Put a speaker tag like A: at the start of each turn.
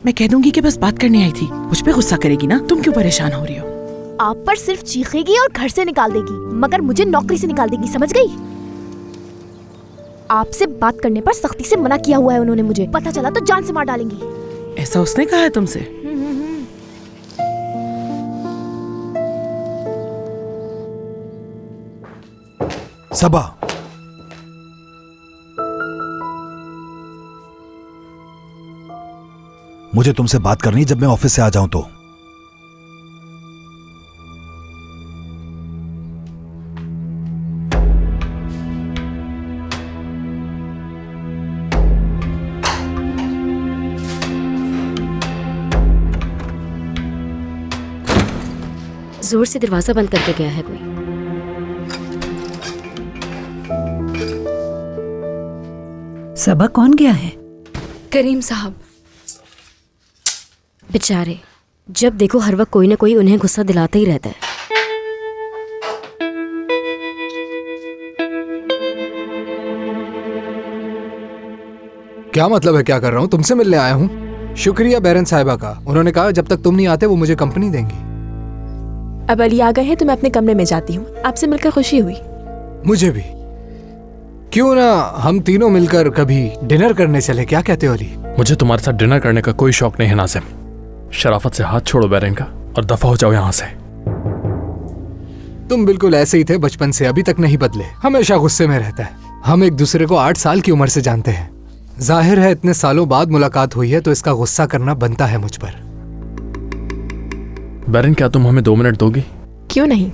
A: मैं कह दूंगी कि बस बात करने आई थी। मुझ पे गुस्सा करेगी ना? तुम क्यों परेशान हो रही हो?
B: आप पर सिर्फ चीखेगी और घर से निकाल देगी, मगर मुझे नौकरी से निकाल देगी, समझ गई? आपसे बात करने पर सख्ती से मना किया हुआ है उन्होंने मुझे। पता चला तो जान से मार डालेंगी।
A: ऐसा उसने कहा है तुमसे?
C: सबा, मुझे तुमसे बात करनी जब मैं ऑफिस से आ जाऊं तो।
D: जोर से दरवाजा बंद करके गया है कोई।
E: सबा कौन गया है?
D: करीम साहब। बेचारे, जब देखो हर वक्त कोई ना कोई उन्हें गुस्सा दिलाता ही रहता है।
F: क्या मतलब है? क्या कर रहा हूँ? तुमसे मिलने आया हूँ। शुक्रिया बैरन साहिबा का। उन्होंने कहा जब तक तुम नहीं आते वो मुझे कंपनी देंगी।
G: अब अली आ गए हैं तो मैं अपने कमरे में जाती हूँ। आपसे मिलकर खुशी हुई।
F: मुझे भी। क्यों ना हम तीनों मिलकर कभी डिनर करने चले? क्या कहते हो अली?
H: मुझे तुम्हारे साथ डिनर करने का कोई शौक नहीं है नाज़िम। शराफत से हाथ छोड़ो बैरन का और दफा हो जाओ यहाँ से।
F: तुम बिल्कुल ऐसे ही थे बचपन से, अभी तक नहीं बदले। हमेशा गुस्से में रहता है। हम एक दूसरे को 8 साल की उम्र से जानते हैं। जाहिर है इतने सालों बाद मुलाकात हुई है तो इसका गुस्सा करना बनता है मुझ पर।
H: बैरन, क्या तुम हमें 2 मिनट दोगी?
G: क्यों नहीं।